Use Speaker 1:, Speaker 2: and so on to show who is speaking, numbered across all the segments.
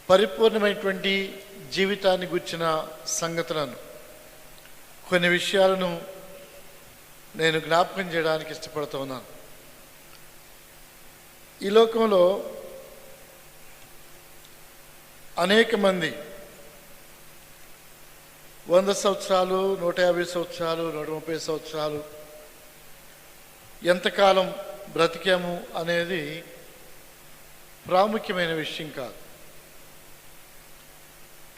Speaker 1: పరిపూర్ణమైనటువంటి జీవితాన్ని గుర్చిన సంగతులను కొన్ని విషయాలను నేను జ్ఞాపకం చేయడానికి ఇష్టపడుతూ ఉన్నాను. ఈ లోకంలో అనేక మంది 100 సంవత్సరాలు, 150 సంవత్సరాలు, 130 సంవత్సరాలు ఎంతకాలం బ్రతికాము అనేది ప్రాముఖ్యమైన విషయం కాదు.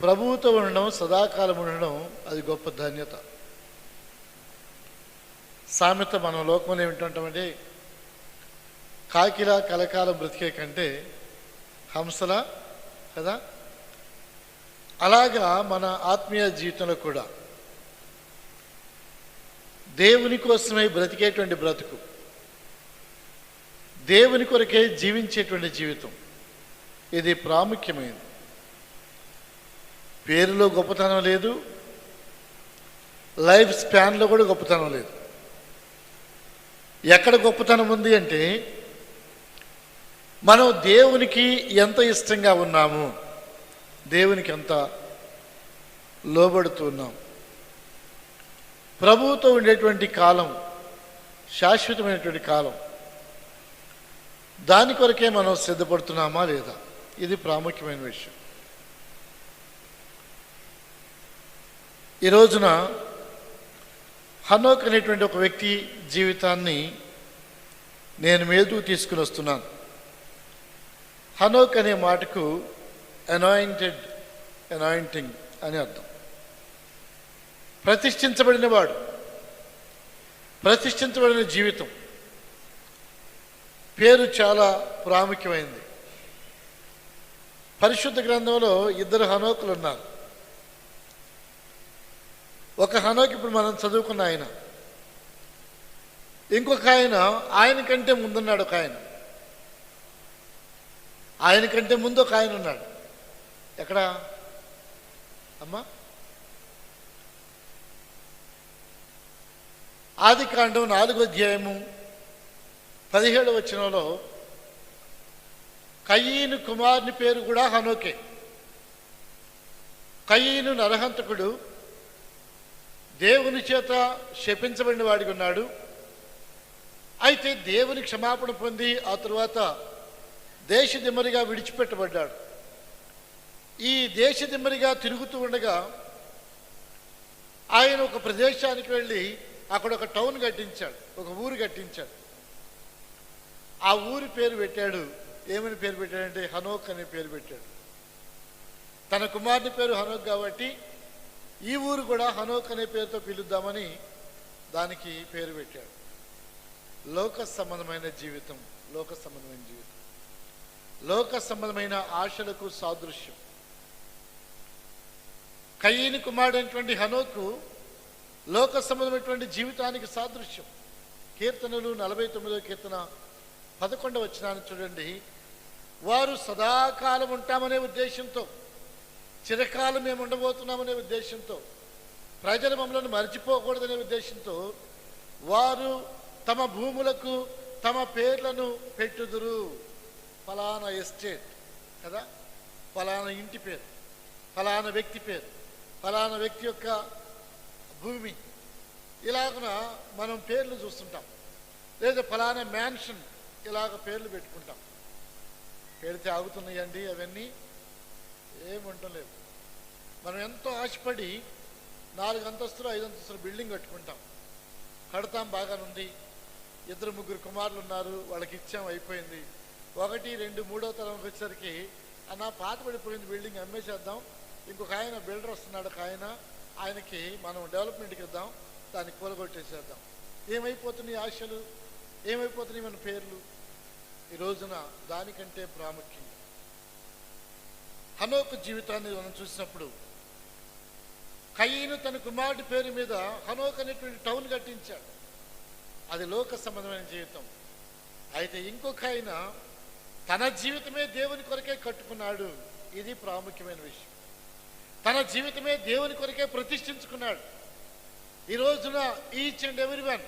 Speaker 1: ప్రభువుతో ఉండడం, సదాకాలం ఉండడం అది గొప్ప ధన్యత. సామెత మనం లోకంలో ఏమిటంటామంటే, కాకిలా కలకాలం బ్రతికే కంటే హంసలా కదా. అలాగా మన ఆత్మీయ జీవితంలో కూడా దేవుని కోసమే బ్రతికేటువంటి బ్రతుకు, దేవుని కొరకే జీవించేటువంటి జీవితం ఇది ప్రాముఖ్యమైనది. పేరులో గొప్పతనం లేదు, లైఫ్ స్పాన్లో కూడా గొప్పతనం లేదు. ఎక్కడ గొప్పతనం ఉంది అంటే, మనం దేవునికి ఎంత ఇష్టంగా ఉన్నాము, దేవునికి ఎంత లోబడుతున్నాం. ప్రభువుతో ఉండేటువంటి కాలం శాశ్వతమైనటువంటి కాలం, దాని కొరకే మనం సిద్ధపడుతున్నామా లేదా, ఇది ప్రాముఖ్యమైన విషయం. ఈ రోజున హనోక్ అనేటువంటి ఒక వ్యక్తి జీవితాన్ని నేను మీదకు తీసుకుని వస్తున్నాను. హనోక్ అనే మాటకు అనాయింటింగ్ అని అర్థం. ప్రతిష్ఠించబడిన వాడు, ప్రతిష్ఠించబడిన జీవితం. పేరు చాలా ప్రాముఖ్యమైనది. పరిశుద్ధ గ్రంథంలో 2 హనోకులు ఉన్నారు. ఒక హనోక్ ఇప్పుడు మనం చదువుకున్న ఆయన, ఇంకొక ఆయన కంటే ముందున్నాడు. ఒక ఆయన కంటే ముందు ఒక ఆయన ఉన్నాడు. ఎక్కడ అమ్మా? ఆదికాండం 4వ అధ్యాయము 17వ వచనంలో కయీను కుమారుని పేరు కూడా హనోకే. కయీను నరహంతకుడు, దేవుని చేత శపించబడిన వాడిగా ఉన్నాడు. అయితే దేవుని క్షమాపణ పొంది ఆ తరువాత దేశదిమ్మరిగా విడిచిపెట్టబడ్డాడు. ఈ దేశదిమ్మరిగా తిరుగుతూ ఉండగా ఆయన ఒక ప్రదేశానికి వెళ్ళి అక్కడ ఒక టౌన్ కట్టించాడు, ఒక ఊరు కట్టించాడు. ఆ ఊరి పేరు పెట్టాడు. ఏమని పేరు పెట్టాడంటే హనోక్ అనే పేరు పెట్టాడు. తన కుమారుని పేరు హనోక్ కాబట్టి ఈ ఊరు కూడా హనోక్ అనే పేరుతో పిలుద్దామని దానికి పేరు పెట్టాడు. లోక సంబంధమైన జీవితం, లోక సంబంధమైన జీవితం, లోక సంబంధమైన ఆశలకు సాదృశ్యం. కయీను కుమారుడైనటువంటి హనోకు లోక సంబంధమైనటువంటి జీవితానికి సాదృశ్యం. కీర్తనలు 49వ కీర్తన 11వ వచనాన్ని చూడండి. వారు సదాకాలం ఉంటామనే ఉద్దేశంతో, చిరకాలం మేము ఉండబోతున్నామనే ఉద్దేశంతో, ప్రజల మమ్మల్ని మర్చిపోకూడదనే ఉద్దేశంతో వారు తమ భూములకు తమ పేర్లను పెట్టుదురు. ఫలానా ఎస్టేట్ కదా, ఫలానా ఇంటి పేరు, ఫలానా వ్యక్తి పేరు, ఫలానా వ్యక్తి యొక్క భూమి, ఇలాగన మనం పేర్లు చూస్తుంటాం. లేదా ఫలానా మ్యాన్షన్, ఇలాగ పేర్లు పెట్టుకుంటాం. పెడితే ఆగుతున్నాయండి అవన్నీ? ఏముంటలేదు. మనం ఎంతో ఆశపడి 4 అంతస్తులు 5 అంతస్తులు బిల్డింగ్ కట్టుకుంటాం, కడతాం, బాగానుంది. 2-3 కుమారులు ఉన్నారు, వాళ్ళకి ఇచ్చాం, అయిపోయింది. 1, 2, 3వ తరంకి వచ్చేసరికి అన్న పాత పడిపోయింది బిల్డింగ్, అమ్మేసేద్దాం. ఇంకొక ఆయన బిల్డర్ వస్తున్నాడు, ఒక ఆయనకి మనం డెవలప్మెంట్కి ఇద్దాం, దాన్ని కూలగొట్టేసేద్దాం. ఏమైపోతున్నాయి ఆశలు, ఏమైపోతున్నాయి మన పేర్లు. ఈ రోజున దానికంటే ప్రాముఖ్యం హనోకు జీవితాన్ని మనం చూసినప్పుడు, కయీను తన కుమారుడి పేరు మీద హనోక్ అనేటువంటి టౌన్ కట్టించాడు. అది లోక సంబంధమైన జీవితం. అయితే ఇంకొక ఆయన తన జీవితమే దేవుని కొరకే కట్టుకున్నాడు. ఇది ప్రాముఖ్యమైన విషయం. తన జీవితమే దేవుని కొరకే ప్రతిష్ఠించుకున్నాడు. ఈ రోజున ఈచ్ అండ్ ఎవ్రీ వన్,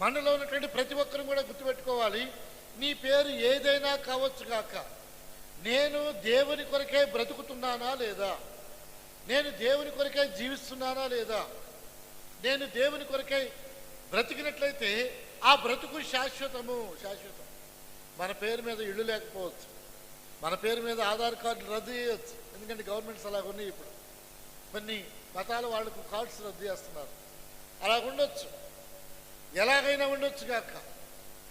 Speaker 1: మనలో ఉన్నటువంటి ప్రతి ఒక్కరు కూడా గుర్తుపెట్టుకోవాలి, నీ పేరు ఏదైనా కావచ్చు కాక, నేను దేవుని కొరకే బ్రతుకుతున్నానా లేదా, నేను దేవుని కొరకే జీవిస్తున్నానా లేదా, నేను దేవుని కొరకే బ్రతికినట్లయితే ఆ బ్రతుకు శాశ్వతం. మన పేరు మీద ఇల్లు లేకపోవచ్చు, మన పేరు మీద ఆధార్ కార్డులు రద్దు చేయవచ్చు, ఎందుకంటే గవర్నమెంట్స్ అలాగ ఉన్నాయి. ఇప్పుడు కొన్ని మతాల వాళ్ళకు కార్డ్స్ రద్దు చేస్తున్నారు. అలాగ ఉండొచ్చు, ఎలాగైనా ఉండొచ్చు కాక.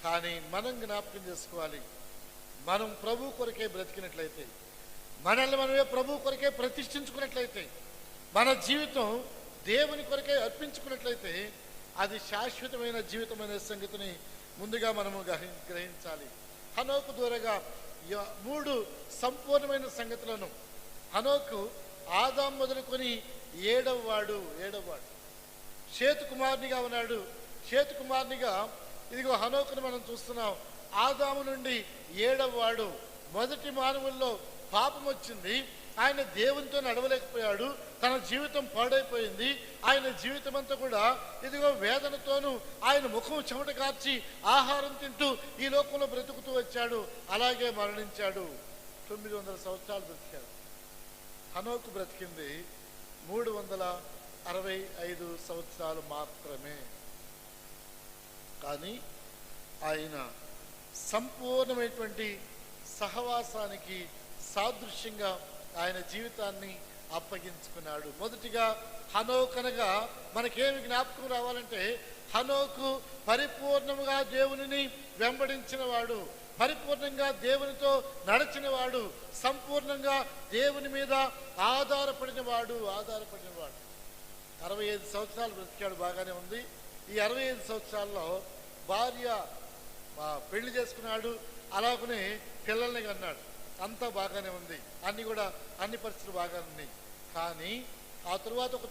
Speaker 1: కానీ మనం జ్ఞాపకం చేసుకోవాలి, మనం ప్రభు కొరకే బ్రతికినట్లయితే, మనల్ని మనమే ప్రభు కొరకే ప్రతిష్ఠించుకున్నట్లయితే, మన జీవితం దేవుని కొరకే అర్పించుకున్నట్లయితే అది శాశ్వతమైన జీవితం అనే సంగతిని ముందుగా మనము గ్రహించాలి. హనోకు దూరగా 3 సంపూర్ణమైన సంగతులను, హనోకు ఆదాం మొదలుకొని 7వ వాడు షేతు కుమారునిగా ఉన్నాడు. షేతు కుమారునిగా ఇదిగో హనోకును మనం చూస్తున్నాం. ఆదాము నుండి 7వ వాడు. మొదటి మానవుల్లో పాపం వచ్చింది, ఆయన దేవునితో నడవలేకపోయాడు, తన జీవితం పాడైపోయింది. ఆయన జీవితం అంతా కూడా ఇదిగో వేదనతోనూ, ఆయన ముఖం చెమట కార్చి ఆహారం తింటూ ఈ లోకంలో బ్రతుకుతూ వచ్చాడు. అలాగే మరణించాడు. 900 సంవత్సరాలు బ్రతికాడు. హనోకు బ్రతికింది 365 సంవత్సరాలు మాత్రమే. కానీ ఆయన సంపూర్ణమైనటువంటి సహవాసానికి సాదృశ్యంగా ఆయన జీవితాన్ని అప్పగించుకున్నాడు. మొదటిగా హనోకు అనగా మనకేమి జ్ఞాపకం రావాలంటే, హనోకు పరిపూర్ణముగా దేవునిని వెంబడించిన వాడు, పరిపూర్ణంగా దేవునితో నడిచిన వాడు, సంపూర్ణంగా దేవుని మీద ఆధారపడిన వాడు. 65 సంవత్సరాలు బ్రతికాడు, బాగానే ఉంది. ఈ 65 సంవత్సరాల్లో భార్య పెళ్లి చేసుకున్నాడు, అలాగనే పిల్లల్ని కన్నాడు. అంతా బాగానే ఉంది, అన్ని పరిస్థితులు బాగానే ఉన్నాయి. కానీ ఆ తరువాత ఒక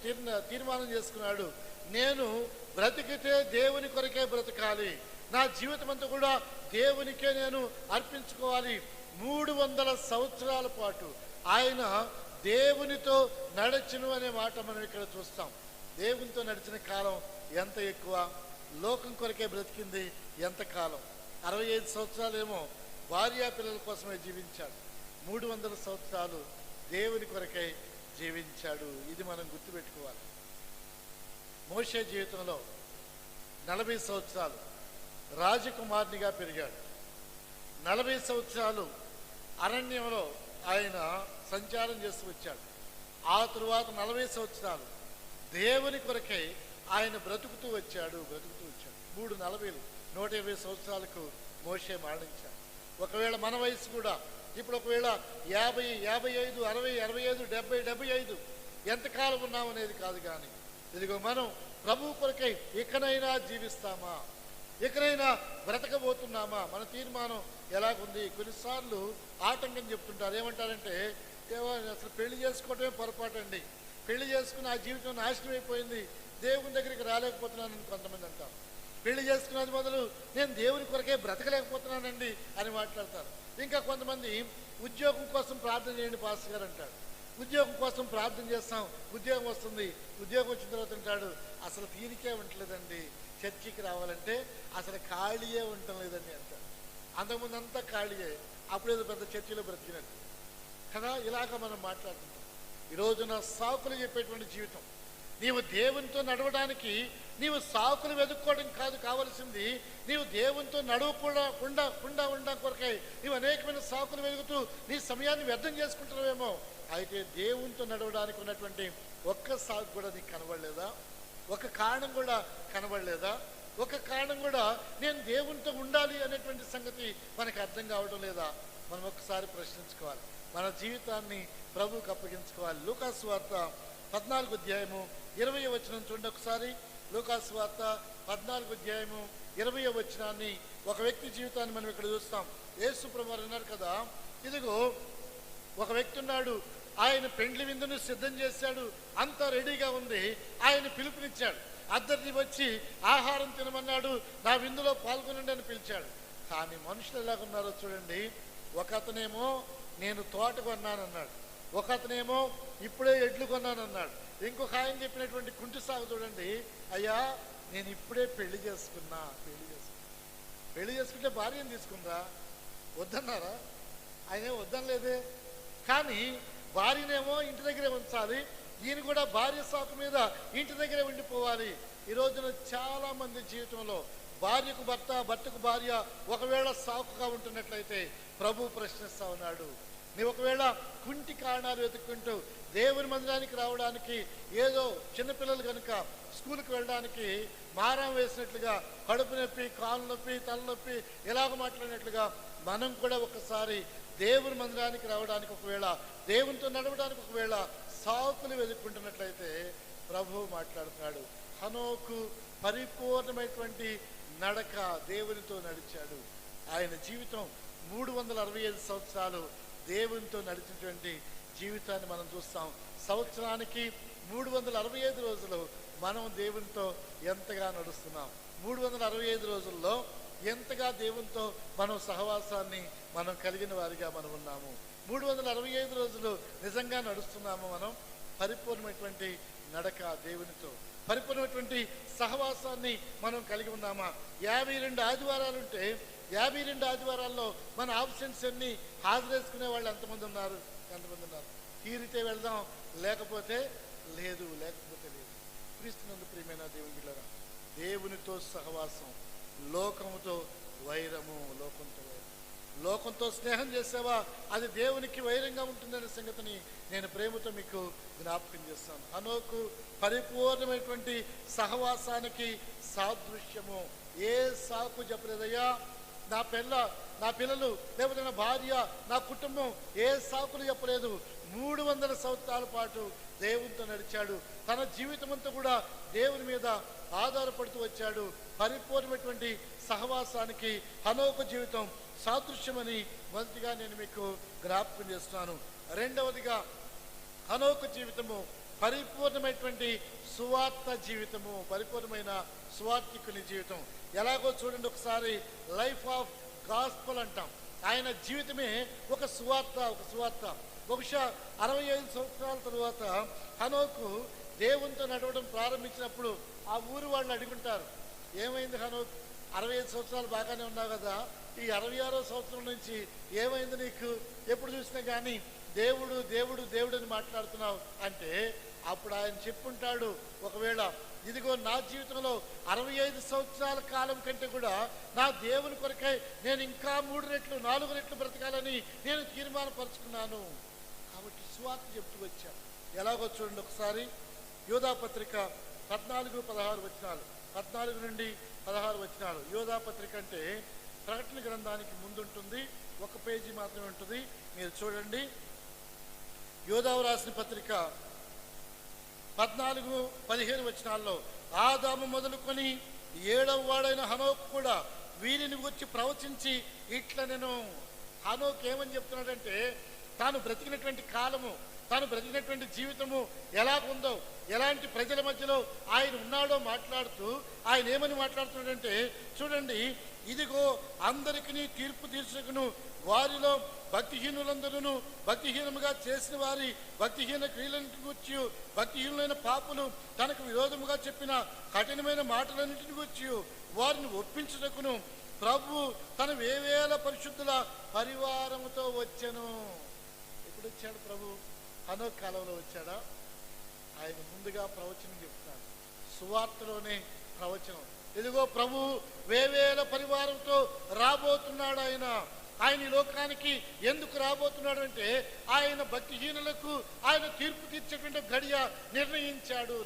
Speaker 1: తీర్మానం చేసుకున్నాడు, నేను బ్రతికితే దేవుని కొరకే బ్రతకాలి, నా జీవితం అంతా కూడా దేవునికే నేను అర్పించుకోవాలి. 300 సంవత్సరాల పాటు ఆయన దేవునితో నడచును అనే మాట మనం ఇక్కడ చూస్తాం. దేవునితో నడిచిన కాలం ఎంత ఎక్కువ, లోకం కొరకే బ్రతికింది ఎంత కాలం. 65 సంవత్సరాలేమో భార్యా పిల్లల కోసమే జీవించాడు, 300 సంవత్సరాలు దేవుని కొరకై జీవించాడు. ఇది మనం గుర్తుపెట్టుకోవాలి. మోషే జీవితంలో 40 సంవత్సరాలు రాజకుమారునిగా పెరిగాడు. 40 సంవత్సరాలు అరణ్యంలో ఆయన సంచారం చేస్తూ వచ్చాడు. ఆ తరువాత 40 సంవత్సరాలు దేవుని కొరకై ఆయన బ్రతుకుతూ వచ్చాడు. 120 సంవత్సరాలకు మోషే మరణించాడు. ఒకవేళ మన వయసు కూడా ఇప్పుడు ఒకవేళ 50, 55, 60, 65, 70, 75 ఎంతకాలం ఉన్నామనేది కాదు. కానీ ఇదిగో మనం ప్రభు కొరకై ఇకనైనా జీవిస్తామా, ఇకనైనా బ్రతకబోతున్నామా, మన తీర్మానం ఎలాగుంది? కొన్నిసార్లు ఆటంకం చెప్తుంటారు. ఏమంటారంటే, అసలు పెళ్లి చేసుకోవటమే పొరపాటండి, పెళ్లి చేసుకుని ఆ జీవితం నాశనం అయిపోయింది, దేవుని దగ్గరికి రాలేకపోతున్నానని కొంతమంది అంటారు. పెళ్లి చేసుకున్నది మొదలు నేను దేవుని కొరకే బ్రతకలేకపోతున్నానండి అని మాట్లాడతారు. ఇంకా కొంతమంది ఉద్యోగం కోసం ప్రార్థన చేయండి పాస్టర్ గారు అంటాడు. ఉద్యోగం కోసం ప్రార్థన చేస్తాం, ఉద్యోగం వస్తుంది, ఉద్యోగం వచ్చిన తర్వాత అంటాడు, అసలు తీరికే ఉండలేదండి, చర్చికి రావాలంటే అసలు ఖాళీయే ఉండటం లేదండి అంటాడు. అంతకుముందు అంతా ఖాళీయే, అప్పుడేదో పెద్ద చర్చిలో బ్రతికినట్టు కదా. ఇలాగ మనం మాట్లాడుతుంటాం. ఈరోజున సాకులు చెప్పేటువంటి జీవితం. నీవు దేవునితో నడవడానికి నీవు సాకులు వెతుక్కోవడం కాదు కావలసింది, నీవు దేవునితో నడవకుండా ఉండ కొరకై నీవు అనేకమైన సాకులు వెతుకుతూ నీ సమయాన్ని వ్యర్థం చేసుకుంటున్నావేమో. అయితే దేవునితో నడవడానికి ఉన్నటువంటి ఒక్క సాకు కూడా నీకు కనబడలేదా? ఒక కారణం కూడా కనబడలేదా? ఒక కారణం కూడా నేను దేవునితో ఉండాలి అనేటువంటి సంగతి మనకు అర్థం కావడం లేదా? మనం ఒక్కసారి ప్రశ్నించుకోవాలి, మన జీవితాన్ని ప్రభువుకు అప్పగించుకోవాలి. లూకాసు వార్త 14వ అధ్యాయము 20వ వచనం చూడండి ఒకసారి. లూకాసు వార్త 14వ అధ్యాయము 20వ వచనాన్ని, ఒక వ్యక్తి జీవితాన్ని మనం ఇక్కడ చూస్తాం. యేసు ప్రభువు అన్నారు కదా, ఇదిగో ఒక వ్యక్తి ఉన్నాడు, ఆయన పెండ్లి విందును సిద్ధం చేశాడు, అంతా రెడీగా ఉంది, ఆయన పిలుపునిచ్చాడు, అద్దరిని వచ్చి ఆహారం తినమన్నాడు, నా విందులో పాల్గొనండి అని పిలిచాడు. కానీ మనుషులు ఎలాగున్నారో చూడండి. ఒక అతనేమో నేను తోట కొన్నానన్నాడు, ఒక అతనేమో ఇప్పుడే ఎడ్లు కొన్నానన్నాడు, ఇంకొక ఆయన చెప్పినటువంటి కుంటి సాగు చూడండి, అయ్యా నేను ఇప్పుడే పెళ్లి చేసుకుంటే భార్యను తీసుకుందా వద్దన్నారా? ఆయనే వద్దనలేదే. కానీ భార్యనేమో ఇంటి దగ్గరే ఉంచాలి, ఈయన కూడా భార్య సాకు మీద ఇంటి దగ్గరే ఉండిపోవాలి. ఈ రోజున చాలా మంది జీవితంలో భార్యకు భర్త, భర్తకు భార్య ఒకవేళ సాకుగా ఉంటున్నట్లయితే ప్రభు ప్రశ్నిస్తా ఉన్నాడు. నీవు ఒకవేళ కుంటి కారణాలు వెతుక్కుంటూ దేవుని మందిరానికి రావడానికి, ఏదో చిన్నపిల్లలు కనుక స్కూల్కి వెళ్ళడానికి మారం వేసినట్లుగా, కడుపు నొప్పి, కాలు నొప్పి, తలనొప్పి ఎలాగ మాట్లాడినట్లుగా మనం కూడా ఒకసారి దేవుని మందిరానికి రావడానికి, ఒకవేళ దేవునితో నడవడానికి ఒకవేళ సాకులు వెతుక్కుంటున్నట్లయితే ప్రభు మాట్లాడుతున్నాడు. హనోకు పరిపూర్ణమైనటువంటి నడక దేవునితో నడిచాడు. ఆయన జీవితం 365 సంవత్సరాలు దేవునితో నడిచినటువంటి జీవితాన్ని మనం చూస్తాం. సంవత్సరానికి 365 రోజులు మనం దేవునితో ఎంతగా నడుస్తున్నాం, 365 రోజుల్లో ఎంతగా దేవునితో మనం సహవాసాన్ని మనం కలిగిన వారిగా మనం ఉన్నాము. 365 రోజులు నిజంగా నడుస్తున్నాము మనం. పరిపూర్ణమైనటువంటి నడక దేవునితో, పరిపూర్ణమైనటువంటి సహవాసాన్ని మనం కలిగి ఉన్నామా? 52 ఆదివారాలు ఉంటే 52 ఆదివారాల్లో మన ఆబ్సెన్స్ అన్ని హాజరేసుకునే వాళ్ళు ఎంతమంది ఉన్నారు? తీరితే వెళ్దాం, లేకపోతే లేదు, లేకపోతే లేదు. క్రీస్తునందు ప్రియమైన దేవుని బిడ్డలారా, దేవునితో సహవాసం, లోకముతో వైరము. లోకంతో స్నేహం చేసావా, అది దేవునికి వైరంగా ఉంటుందనే సంగతిని నేను ప్రేమతో మీకు జ్ఞాపకం చేస్తాను. హనోకు పరిపూర్ణమైనటువంటి సహవాసానికి సాదృశ్యము. ఏ సాకు చెప్పలేదయ్యా, నా పిల్లలు, లేకపోతే నా భార్య, నా కుటుంబం, ఏ సాకులు చెప్పలేదు. 300 సంవత్సరాల పాటు దేవునితో నడిచాడు. తన జీవితం అంతా కూడా దేవుని మీద ఆధారపడుతూ వచ్చాడు. పరిపూర్ణమైనటువంటి సహవాసానికి హనోకు జీవితం సాదృశ్యమని మొదటిగా నేను మీకు జ్ఞాపకం చేస్తున్నాను. రెండవదిగా హనోకు జీవితము పరిపూర్ణమైనటువంటి సువార్త జీవితము, పరిపూర్ణమైన సువార్తికుని జీవితం. ఎలాగో చూడండి ఒకసారి. లైఫ్ ఆఫ్ గాస్పల్ అంటాం. ఆయన జీవితమే ఒక సువార్త. బహుశా 65 సంవత్సరాల తరువాత హనోకు దేవునితో నడవడం ప్రారంభించినప్పుడు ఆ ఊరు వాళ్ళు అడుగుంటారు, ఏమైంది హనోక్, 65 సంవత్సరాలు బాగానే ఉన్నావు కదా, ఈ 66వ సంవత్సరం నుంచి ఏమైంది నీకు? ఎప్పుడు చూసినా కానీ దేవుడు దేవుడు దేవుడు అని మాట్లాడుతున్నావు అంటే, అప్పుడు ఆయన చెప్పుంటాడు, ఒకవేళ ఇదిగో నా జీవితంలో 65 సంవత్సరాల కాలం కంటే కూడా నా దేవుని కొరకై నేను ఇంకా 3 రెట్లు 4 రెట్లు బ్రతకాలని నేను తీర్మానపరుచుకున్నాను. కాబట్టి సువార్త చెప్తూ వచ్చాను. ఎలాగో చూడండి ఒకసారి. యోధాపత్రిక 14-16 వచనాలు, 14 నుండి 16 వచనాలు. యోధాపత్రిక అంటే ప్రకటన గ్రంథానికి ముందుంటుంది, ఒక పేజీ మాత్రమే ఉంటుంది. మీరు చూడండి. యోధావు రాసిన పత్రిక 14-15 వచనాల్లో, ఆదాము మొదలుకొని 7వ వాడైన హనోకు కూడా వీరిని గురించి ప్రవచించి ఇట్లా, నేను హనోకు ఏమని చెప్తున్నాడంటే, తాను బ్రతికినటువంటి కాలము, తాను బ్రతికినటువంటి జీవితము ఎలాగుందో, ఎలాంటి ప్రజల మధ్యలో ఆయన ఉన్నాడో మాట్లాడుతూ ఆయన ఏమని మాట్లాడుతున్నాడంటే, చూడండి, ఇదిగో అందరికీ తీర్పు తీర్చుకును, వారిలో భక్తిహీనులందరూ, భక్తిహీనముగా చేసిన వారి భక్తిహీన క్రియలన్నింటిని గురించి, భక్తిహీనులైన పాపులు తనకు విరోధముగా చెప్పిన కఠినమైన మాటలన్నింటిని గురించి వారిని ఒప్పించుటకును ప్రభు తన వేవేల పరిశుద్ధుల పరివారముతో వచ్చెను. ఎప్పుడు వచ్చాడు ప్రభు? హనోకు కాలంలో వచ్చాడా? ఆయన ముందుగా ప్రవచనం చెప్తాడు, సువార్తలోనే ప్రవచనం. ఇదిగో ప్రభు వేవేల పరివారంతో రాబోతున్నాడు. ఆయన ఈ లోకానికి ఎందుకు రాబోతున్నాడు అంటే, ఆయన భక్తిహీనులకు ఆయన తీర్పు తీర్చేటువంటి గడియ నిర్ణయించాడు.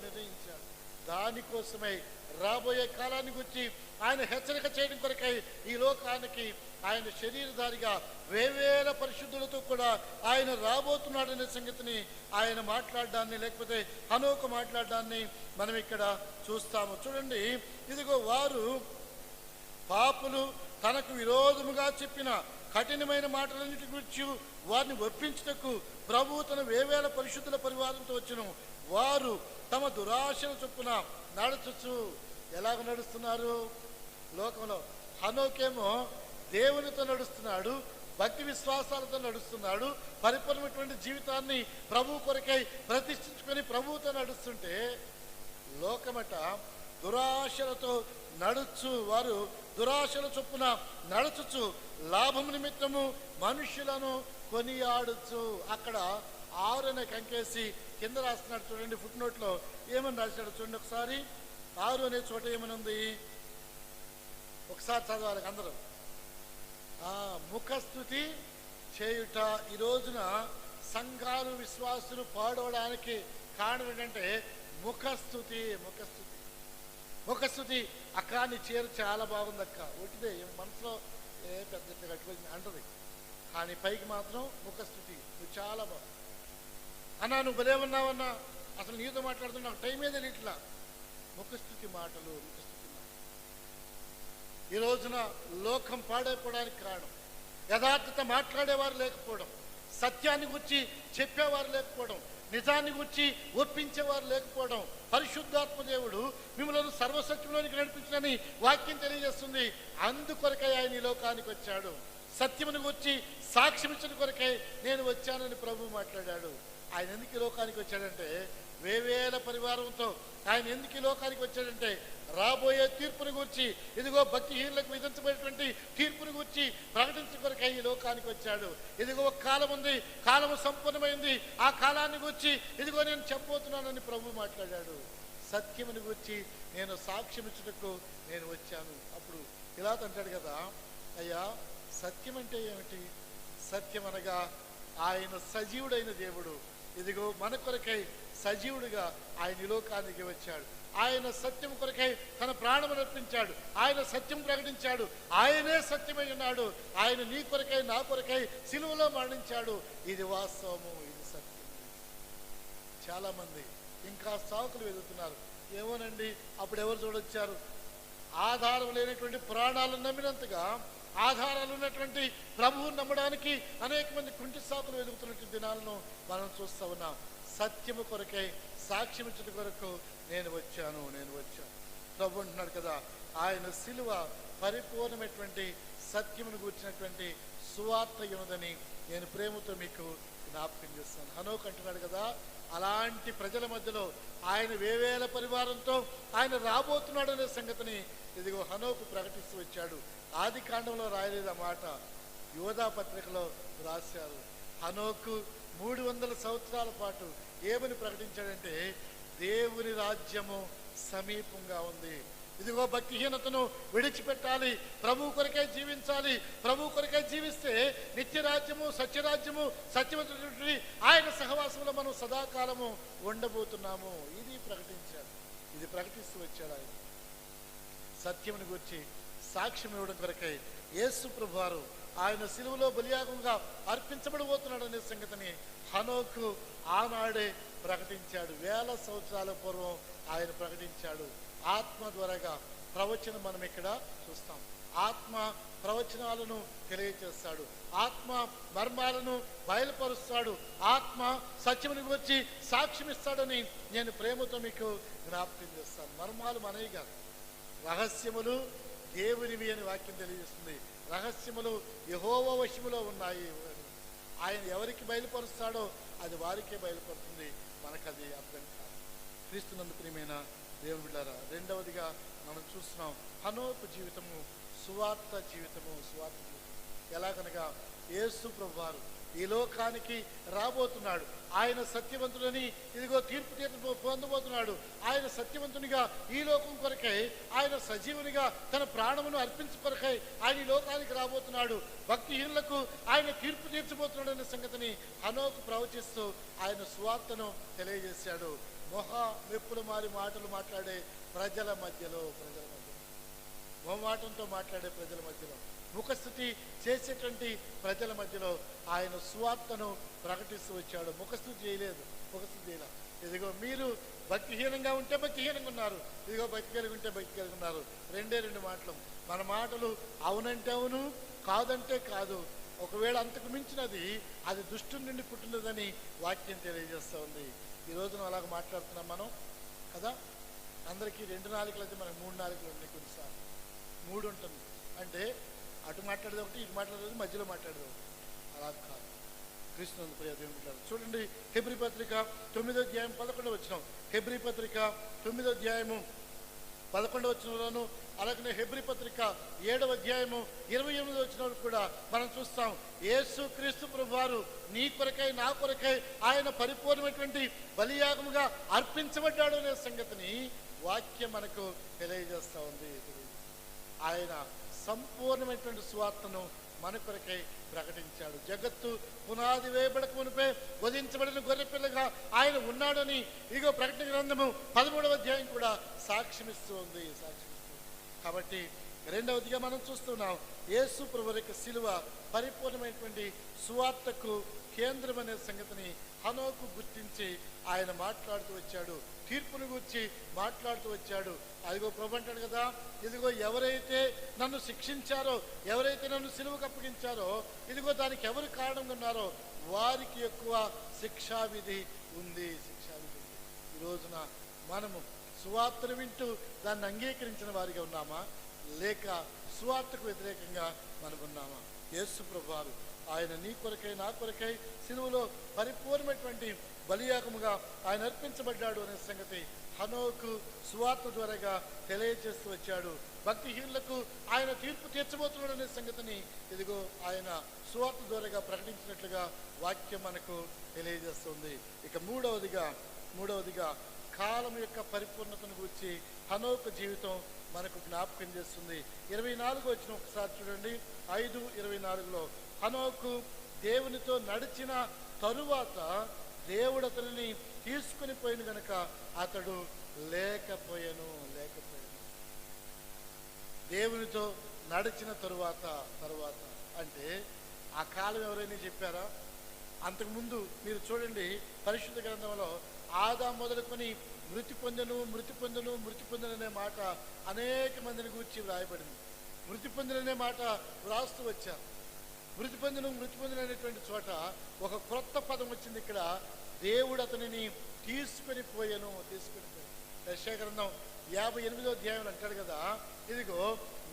Speaker 1: దానికోసమై రాబోయే కాలాన్ని గురించి ఆయన హెచ్చరిక చేయడం కొరకై ఈ లోకానికి ఆయన శరీరధారిగా వేవేల పరిశుద్ధులతో కూడా ఆయన రాబోతున్నాడనే సంగతిని ఆయన మాట్లాడడాన్ని, లేకపోతే హనోకు మాట్లాడడాన్ని మనం ఇక్కడ చూస్తాము. చూడండి, ఇదిగో వారు పాపులు తనకు విరోధముగా చెప్పిన కఠినమైన మాటలన్నిటి గురించి వారిని ఒప్పించుటకు ప్రభు తన వేవేల పరిశుద్ధుల పరివారంతో వచ్చును. వారు తమ దురాశల చొప్పున నడుచుచు. ఎలాగ నడుస్తున్నారు లోకంలో? హనోకేమో దేవునితో నడుస్తున్నాడు, భక్తి విశ్వాసాలతో నడుస్తున్నాడు, పరిపూర్ణమైనటువంటి జీవితాన్ని ప్రభు కొరకై ప్రతిష్ఠించుకొని ప్రభువుతో నడుస్తుంటే, లోకమట దురాశలతో నడుచు, వారు దురాశల చొప్పున నడుచుచు లాభం నిమిత్తము మనుషులను కొనియాడుచు. అక్కడ 6 అనే కంకేసి కింద రాస్తున్నాడు చూడండి, ఫుట్ నోట్లో ఏమని రాశాడు చూడండి ఒకసారి. 6 అనే చోట ఏమని ఉంది ఒకసారి చదవాలి అందరూ. ముఖస్థుతి చేయుట. ఈ రోజున సంఘాలు విశ్వాసులు పాడవడానికి కారణం ఏంటంటే ముఖస్థుతి. ముఖస్థుతి ముఖస్థుతి అక్క నీ చీర చాలా బాగుంది అక్క, ఒకటిదే మనసులో పెద్ద కట్టుకొని అంటది, కానీ పైకి మాత్రం ముఖస్థుతి నువ్వు చాలా బాగు అన్నా, నువ్వు భలే ఉన్నావన్నా, అసలు నీతో మాట్లాడుతున్నా నాకు టైం ఏదో ఇట్లా. ముఖస్థుతి మాటలు, ముఖస్థుతి మాటలు ఈ రోజున లోకం పాడైపోవడానికి కారణం యథార్థత మాట్లాడేవారు లేకపోవడం, సత్యాన్ని గురించి చెప్పేవారు లేకపోవడం, నిజాన్ని గురించి ఒప్పించేవారు లేకపోవడం. పరిశుద్ధాత్మ దేవుడు మిమ్మల్ని సర్వసత్యంలోనికి నడిపించని వాక్యం తెలియజేస్తుంది. అందుకొరకై ఆయన ఈ లోకానికి వచ్చాడు. సత్యమును గురించి సాక్ష్యమించడం కొరకై నేను వచ్చానని ప్రభు మాట్లాడాడు. ఆయన ఎందుకు ఈ లోకానికి వచ్చాడంటే వేవేల పరివారంతో ఆయన ఎందుకు ఈ లోకానికి వచ్చాడంటే రాబోయే తీర్పుని గురించి, ఇదిగో భక్తిహీనులకు విధించబడినటువంటి తీర్పుని గురించి ప్రకటించే కొరకై ఈ లోకానికి వచ్చాడు. ఇదిగో ఒక కాలం ఉంది, కాలము సంపూర్ణమైంది, ఆ కాలాన్ని గురించి ఇదిగో నేను చెప్పబోతున్నానని ప్రభు మాట్లాడాడు. సత్యముని గురించి నేను సాక్ష్యం ఇచ్చుటకు నేను వచ్చాను. అప్పుడు ఇలా అంటాడు కదా, అయ్యా సత్యం అంటే ఏమిటి? సత్యం అనగా ఆయన సజీవుడైన దేవుడు. ఇదిగో మన కొరకై సజీవుడిగా ఆయన ఈ లోకానికి వచ్చాడు. ఆయన సత్యం కొరకై తన ప్రాణమును అర్పించాడు. ఆయన సత్యం ప్రకటించాడు. ఆయనే సత్యమై ఉన్నాడు. ఆయన నీ కొరకై నా కొరకై సిలువలో మరణించాడు. ఇది వాస్తవము, ఇది సత్యం. చాలా మంది ఇంకా సాకులు వెతుకుతున్నారు. ఏమోనండి అప్పుడు ఎవరు చూడొచ్చారు? ఆధారం లేనటువంటి పురాణాలను నమ్మినంతగా ఆధారాలు ఉన్నటువంటి ప్రభువుని నమ్మడానికి అనేక మంది కుంటి సాకులు వెతుకుతున్నటువంటి దినాలను మనం చూస్తూ ఉన్నాం. సత్యము కొరకై సాక్ష్యం ఇచ్చట కొరకు నేను వచ్చాను. ప్రభు అంటున్నాడు కదా, ఆయన సిలువ పరిపూర్ణమైనటువంటి సత్యమును గూర్చినటువంటి సువార్త ఉన్నదని నేను ప్రేమతో మీకు జ్ఞాపకం చేస్తాను. హనోక్ అంటున్నాడు కదా, అలాంటి ప్రజల మధ్యలో ఆయన వేవేల పరివారంతో ఆయన రాబోతున్నాడు అనే సంగతిని ఇదిగో హనోకు ప్రకటిస్తూ వచ్చాడు. ఆది కాండంలో రాయలేదు ఆ మాట, యోధా పత్రికలో రాశారు. హనోకు 300 సంవత్సరాల పాటు ఏమని ప్రకటించాడంటే దేవుని రాజ్యము సమీపంగా ఉంది. ఇదిగో భక్తిహీనతను విడిచిపెట్టాలి, ప్రభు కొరకే జీవించాలి. ప్రభు కొరకే జీవిస్తే నిత్యరాజ్యము, సత్యరాజ్యము, సత్యవంతుడి ఆయన సహవాసంలో మనం సదాకాలము ఉండబోతున్నాము. ఇది ప్రకటించాడు, ఇది ప్రకటిస్తూ వచ్చాడు. ఆయన సత్యముని గురించి సాక్ష్యం ఇవ్వడం కొరకై యేసు ప్రభు వారు ఆయన సిలువలో బలియాగంగా అర్పించబడబోతున్నాడు అనే సంగతిని హనోకు ఆనాడే ప్రకటించాడు. 1000 సంవత్సరాల పూర్వం ఆయన ప్రకటించాడు. ఆత్మ ద్వారాగా ప్రవచనం మనం ఇక్కడ చూస్తాం. ఆత్మ ప్రవచనాలను తెలియజేస్తాడు. ఆత్మ మర్మాలను బయలుపరుస్తాడు. ఆత్మ సత్యముని గురించి సాక్ష్యం ఇస్తాడని నేను ప్రేమతో మీకు జ్ఞాపకం చేస్తాను. మర్మాలు మనవి కాదు, రహస్యములు దేవునివి అని వాక్యం తెలియజేస్తుంది. రహస్యములు యెహోవా వశములో ఉన్నాయి. ఆయన ఎవరికి బయలుపరుస్తాడో అది వారికే బయలుపడుతుంది, మనకు అది అర్థం కాదు. క్రీస్తునందు ప్రియమైన దేవుని బిడ్డలారా, రెండవదిగా మనం చూస్తున్నాం హనోకు జీవితము సువార్త జీవితము. ఎలాగనగా యేసు ప్రభువారు ఈ లోకానికి రాబోతున్నాడు. ఆయన సత్యవంతుడని ఇదిగో తీర్పు పొందబోతున్నాడు. ఆయన సత్యవంతునిగా ఈ లోకం కొరకై ఆయన సజీవునిగా తన ప్రాణమును అర్పించు కొరకై ఆయన ఈ లోకానికి రాబోతున్నాడు. భక్తిహీనులకు ఆయన తీర్పు తీర్చబోతున్నాడు అనే సంగతిని హనోకు ప్రవచిస్తూ ఆయన సువార్తను తెలియజేశాడు. మెప్పులు మారి మాటలు మాట్లాడే ప్రజల మధ్యలో మొహమాటంతో మాట్లాడే ప్రజల మధ్యలో, ముఖస్థుతి చేసేటువంటి ప్రజల మధ్యలో ఆయన సువార్తను ప్రకటిస్తూ వచ్చాడు. ముఖస్థుతి చేయలేదు. ఇదిగో మీరు భక్తిహీనంగా ఉంటే భక్తిహీనంగా ఉన్నారు, ఇదిగో భక్తి కలిగి ఉంటే భక్తి కలిగి ఉన్నారు. రెండే మాటలు. మన మాటలు అవునంటే అవును, కాదంటే కాదు. ఒకవేళ అంతకు మించినది అది దుష్టుని నుండి పుట్టినదని వాక్యం తెలియజేస్తూ ఉంది. ఈ రోజున అలాగ మాట్లాడుతున్నాం మనం కదా. అందరికీ 2 నాలుకలు అయితే మనకు 3 నాలుకలు ఉన్నాయి. కొన్నిసార్లు 3 ఉంటుంది. అంటే అటు మాట్లాడేది ఒకటి, ఇటు మాట్లాడేది, మధ్యలో మాట్లాడేది ఒకటి. అలా కాదు. క్రీస్తునందు ప్రియ దేవుని బిడ్డలారా, చూడండి హెబ్రీ పత్రిక 9వ అధ్యాయం 11వ వచనం. హెబ్రీ పత్రిక 9వ అధ్యాయము 11వ వచనంలోను అలాగనే హెబ్రీ పత్రిక 7వ అధ్యాయము 28వ వచనంలో కూడా మనం చూస్తాం, యేసు క్రీస్తు ప్రభువారు నీ కొరకై నా కొరకై ఆయన పరిపూర్ణమైనటువంటి బలియాగముగా అర్పించబడ్డాడు అనే సంగతిని వాక్యం మనకు తెలియజేస్తా ఉంది. ఆయన సంపూర్ణమైనటువంటి సువార్తను మన కొరకై ప్రకటించాడు. జగత్తు పునాది వేయబడక మునిపే వధించబడిన గొర్రెపిల్లగా ఆయన ఉన్నాడని ఇగో ప్రకటన గ్రంథము 13వ అధ్యాయం కూడా సాక్ష్యమిస్తూ ఉంది. కాబట్టి రెండవదిగా మనం చూస్తున్నాం, యేసు ప్రభువు యొక్క శిలువ పరిపూర్ణమైనటువంటి సువార్తకు కేంద్రం అనే సంగతిని హనోకు గుర్తించి ఆయన మాట్లాడుతూ వచ్చాడు. తీర్పును గురించి మాట్లాడుతూ వచ్చాడు. అదిగో ప్రభు అంటాడు కదా, ఇదిగో ఎవరైతే నన్ను శిక్షించారో, ఎవరైతే నన్ను సిలువకు అప్పగించారో, ఇదిగో దానికి ఎవరు కారణంగా ఉన్నారో వారికి ఎక్కువ శిక్షావిధి ఉంది. ఈ రోజున మనము సువార్తను వింటూ దాన్ని అంగీకరించిన వారిగా ఉన్నామా, లేక సువార్తకు వ్యతిరేకంగా మనకున్నామా? యేసు ప్రభువారు ఆయన నీ కొరకై నా కొరకై సిలువలో పరిపూర్ణమైనటువంటి బలియాగముగా ఆయన అర్పించబడ్డాడు అనే సంగతి హనోకు సువార్త ద్వారాగా తెలియజేస్తూ వచ్చాడు. భక్తిహీనులకు ఆయన తీర్పు తీర్చబోతున్నాడు అనే సంగతిని ఇదిగో ఆయన సువార్త ద్వారాగా ప్రకటించినట్లుగా వాక్యం మనకు తెలియజేస్తుంది. ఇక మూడవదిగా కాలం యొక్క పరిపూర్ణతను గురించి హనోకు జీవితం మనకు జ్ఞాపకం చేస్తుంది. 24 వచ్చిన ఒకసారి చూడండి. 5:24 హనోకు దేవునితో నడిచిన తరువాత దేవుడు అతనిని తీసుకుని పోయిన గనుక అతడు లేకపోయాను. దేవునితో నడిచిన తరువాత అంటే ఆ కాలం ఎవరైనా చెప్పారా? అంతకుముందు మీరు చూడండి, పరిశుద్ధ గ్రంథంలో ఆదాము మొదలుకొని మృతి పొందను అనే మాట అనేక మందిని గురించి వ్రాయబడింది. మృతి పొందననే మాట వ్రాస్తూ వచ్చారు. మృతి పొందను అనేటువంటి చోట ఒక క్రొత్త పదం వచ్చింది. ఇక్కడ దేవుడు అతనిని తీసుకొని పోయాను. యెషయా గ్రంథం 58వ అధ్యాయం అంటాడు కదా, ఇదిగో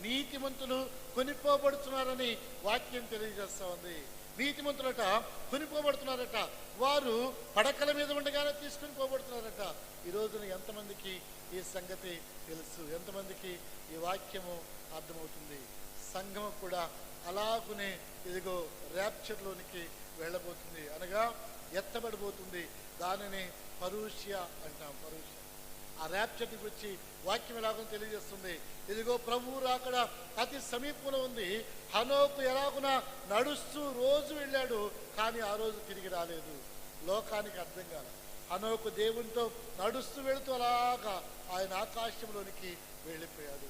Speaker 1: నీతిమంతులు కొనిపోబడుతున్నారని వాక్యం తెలియజేస్తా ఉంది. నీతిమంతులట కొనిపోబడుతున్నారట, వారు పడకల మీద ఉండగానే తీసుకుని పోబడుతున్నారట. ఈ రోజున ఎంతమందికి ఈ సంగతి తెలుసు? ఎంతమందికి ఈ వాక్యము అర్థమవుతుంది? సంఘం కూడా అలాగునే ఇదిగో ర్యాప్చర్లోనికి వెళ్ళబోతుంది, అనగా ఎత్తబడిపోతుంది. దానిని పరూష్య అంటాం. ఆ ర్యాప్చర్ని గురించి వాక్యం ఎలాగో తెలియజేస్తుంది. ఇదిగో ప్రభువు రాకడ అతి సమీపంలో ఉంది. హనోకు ఎలాగున నడుస్తూ రోజు వెళ్ళాడు, కానీ ఆ రోజు తిరిగి రాలేదు. లోకానికి అర్థం కాల. హనోకు దేవునితో నడుస్తూ వెళుతూ అలాగా ఆయన ఆకాశంలోనికి వెళ్ళిపోయాడు.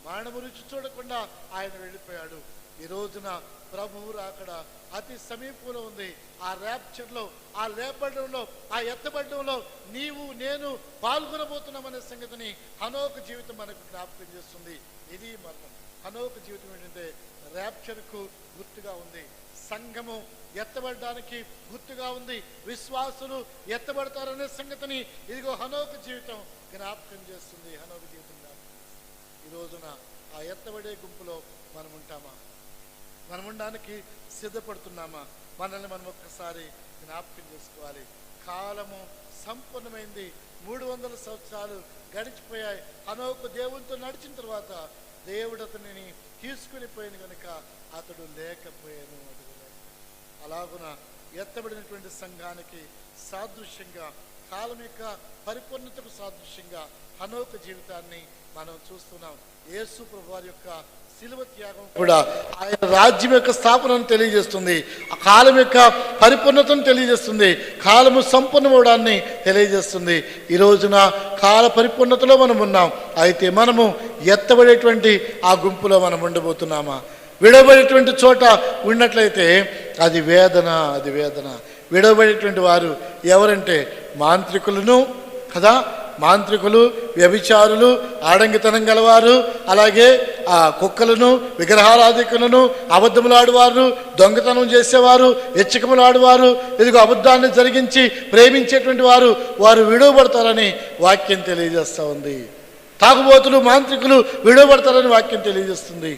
Speaker 1: మరణము రుచి చూడకుండా ఆయన వెళ్ళిపోయాడు. ఈ రోజున ప్రభువు రాకడ అతి సమీపంలో ఉంది. ఆ ర్యాప్చర్లో, ఆ లేపడంలో, ఆ ఎత్తబడడంలో నీవు నేను పాల్గొనబోతున్నామనే సంగతిని హనోకు జీవితం మనకు జ్ఞాపకం చేస్తుంది. ఇది మరణం. హనోకు జీవితం ఏంటంటే ర్యాప్చర్కు గుర్తుగా ఉంది. సంఘము ఎత్తబడడానికి గుర్తుగా ఉంది. విశ్వాసులు ఎత్తబడతారనే సంగతిని ఇదిగో హనోకు జీవితం జ్ఞాపకం చేస్తుంది. హనోకు జీవితం జ్ఞాపకం. ఈ రోజున ఆ ఎత్తబడే గుంపులో మనం ఉంటామా? మనం ఉండడానికి సిద్ధపడుతున్నామా? మనల్ని మనం ఒక్కసారి జ్ఞాపకం చేసుకోవాలి. కాలము సంపూర్ణమైంది. 300 సంవత్సరాలు గడిచిపోయాయి. హనోకు దేవునితో నడిచిన తర్వాత దేవుడు అతనిని తీసుకుని పోయిన కనుక అతడు లేకపోయాను. అలాగున ఎత్తబడినటువంటి సంఘానికి సాదృశ్యంగా, కాలం యొక్క పరిపూర్ణతకు సాదృశ్యంగా హనోకు జీవితాన్ని మనం చూస్తున్నాం. యేసు ప్రభువారి యొక్క శిలువ త్యాగం కూడా ఆయన రాజ్యం యొక్క స్థాపనను తెలియజేస్తుంది. ఆ కాలం యొక్క పరిపూర్ణతను తెలియజేస్తుంది. కాలము సంపూర్ణమవడాన్ని తెలియజేస్తుంది. ఈ రోజున కాల పరిపూర్ణతలో మనం ఉన్నాం. అయితే మనము ఎత్తబడేటువంటి ఆ గుంపులో మనం ఉండబోతున్నామా? విడవబడేటువంటి చోట ఉన్నట్లయితే అది వేదన. విడవబడేటువంటి వారు ఎవరంటే మాంత్రికులను కదా, మాంత్రికులు, వ్యభిచారులు, ఆడంగితనం గలవారు, అలాగే ఆ కుక్కలను, విగ్రహారాధికులను, అబద్ధములాడువారు, దొంగతనం చేసేవారు, ఎచ్చకములాడువారు, ఇదిగో అబద్ధాన్ని జరిగించి ప్రేమించేటువంటి వారు విడవబడతారని వాక్యం తెలియజేస్తూ ఉంది. తాగుబోతులు, మాంత్రికులు విడవబడతారని వాక్యం తెలియజేస్తుంది.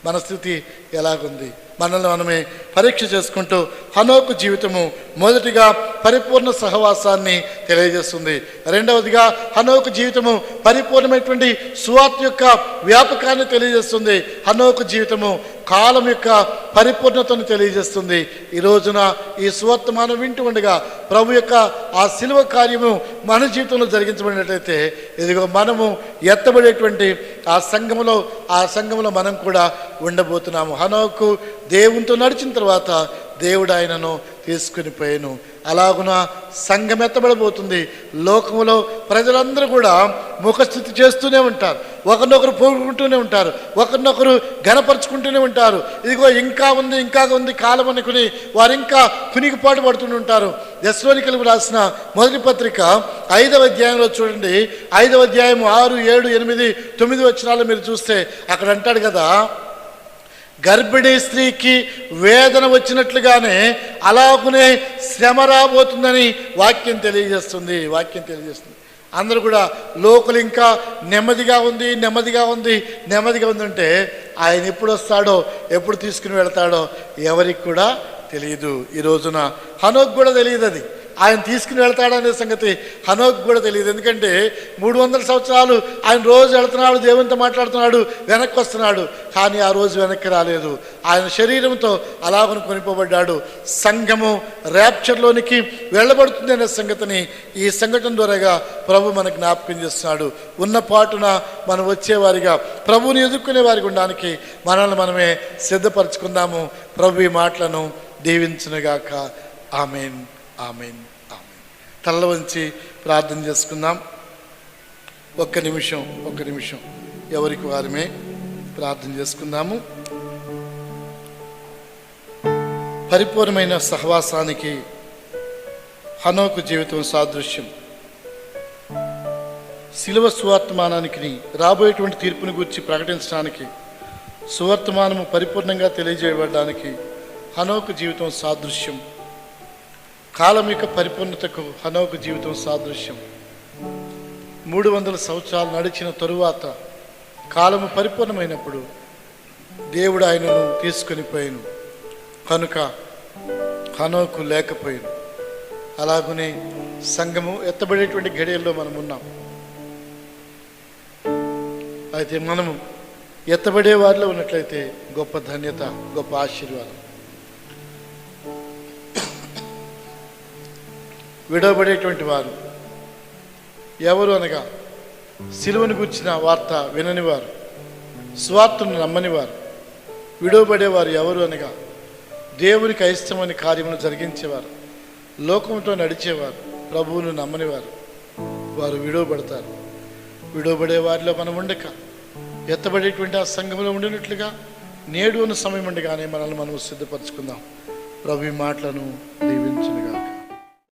Speaker 1: మన స్థితి ఎలాగుంది? మనల్ని మనమే పరీక్ష చేసుకుంటూ హనోకు జీవితము మొదటిగా పరిపూర్ణ సహవాసాన్ని తెలియజేస్తుంది. రెండవదిగా హనోకు జీవితము పరిపూర్ణమైనటువంటి సువార్త యొక్క వ్యాపకాన్ని తెలియజేస్తుంది. హనోకు జీవితము కాలం యొక్క పరిపూర్ణతను తెలియజేస్తుంది. ఈ రోజున ఈ సువార్త మనం వింటూ ఉండగా ప్రభు యొక్క ఆ శిలువ కార్యము మన జీవితంలో జరిగించబడినట్లయితే ఇదిగో మనము ఎత్తబడేటువంటి ఆ సంఘములో మనం కూడా ఉండబోతున్నాము. హనోకు దేవునితో నడిచిన తర్వాత దేవుడు ఆయనను తీసుకుని పోయాను. అలాగున సంఘం ఎత్తబడబోతుంది. లోకములో ప్రజలందరూ కూడా ముఖస్థితి చేస్తూనే ఉంటారు, ఒకరినొకరు పోగొట్టుకుంటూనే ఉంటారు, ఒకరినొకరు ఘనపరుచుకుంటూనే ఉంటారు. ఇదిగో ఇంకా ఉంది కాలం అనుకుని వారు ఇంకా కునికిపాటు పడుతూ ఉంటారు. దెస్సలోనికీయులకు రాసిన మొదటి పత్రిక 5వ అధ్యాయంలో చూడండి, 5వ అధ్యాయం 6, 7, 8, 9 వచనాలు మీరు చూస్తే అక్కడ అంటాడు కదా, గర్భిణీ స్త్రీకి వేదన వచ్చినట్లుగానే అలాగునే శ్రమ రాబోతుందని వాక్యం తెలియజేస్తుంది. అందరూ కూడా లోకులు ఇంకా నెమ్మదిగా ఉంది అంటే ఆయన ఎప్పుడు వస్తాడో ఎప్పుడు తీసుకుని వెళతాడో ఎవరికి కూడా తెలియదు. ఈ రోజున హనోకు కూడా తెలియదు, అది ఆయన తీసుకుని వెళ్తాడనే సంగతి హనోకు కూడా తెలియదు. ఎందుకంటే 300 సంవత్సరాలు ఆయన రోజు వెళుతున్నాడు, దేవునితో మాట్లాడుతున్నాడు, వెనక్కి వస్తున్నాడు. కానీ ఆ రోజు వెనక్కి రాలేదు. ఆయన శరీరంతో అలాగను కొనిపోబడ్డాడు. సంఘము ర్యాప్చర్లోనికి వెళ్ళబడుతుంది అనే సంగతిని ఈ సంఘటన ద్వారాగా ప్రభు మనకు జ్ఞాపకం చేస్తున్నాడు. ఉన్న పాటున మనం వచ్చేవారిగా ప్రభువుని ఎదుర్కొనే వారికి ఉండడానికి మనల్ని మనమే సిద్ధపరచుకుందాము. ప్రభు ఈ మాటలను దీవించునుగాక. ఆమేన్, ఆమేన్, ఆమేన్. తల్ల వంచి ప్రార్థన చేసుకుందాం. ఒక్క నిమిషం ఎవరికి వారమే ప్రార్థన చేసుకుందాము. పరిపూర్ణమైన సహవాసానికి హనోకు జీవితం సాదృశ్యం. శిలువ సువర్తమానానికి రాబోయేటువంటి తీర్పుని గురించి ప్రకటించడానికి, సువర్తమానము పరిపూర్ణంగా తెలియజేయబడడానికి హనోకు జీవితం సాదృశ్యం. కాలం యొక్క పరిపూర్ణతకు హనోకు జీవితం సాదృశ్యం. 300 సంవత్సరాలు నడిచిన తరువాత కాలము పరిపూర్ణమైనప్పుడు దేవుడు ఆయనను తీసుకొని పోయాను కనుక హనోకు లేకపోయాను. అలాగనే సంఘము ఎత్తబడేటువంటి గడియల్లో మనం ఉన్నాం. అయితే మనము ఎత్తబడే వారిలో ఉన్నట్లయితే గొప్ప ధన్యత, గొప్ప ఆశీర్వాదం. విడవబడేటువంటి వారు ఎవరు అనగా సిలువను గుర్చిన వార్త విననివారు, స్వార్థను నమ్మనివారు. విడవబడేవారు ఎవరు అనగా దేవునికి అయిష్టమని కార్యములు జరిగించేవారు, లోకంతో నడిచేవారు, ప్రభువును నమ్మనివారు. వారు విడవబడతారు. విడవబడే వారిలో మనం ఉండక ఎత్తబడేటువంటి ఆ సంఘంలో ఉండినట్లుగా నేడు ఉన్న సమయం ఉండగానే మనల్ని మనం సిద్ధపరచుకుందాం. ప్రభు ఈ మాటలను దీవి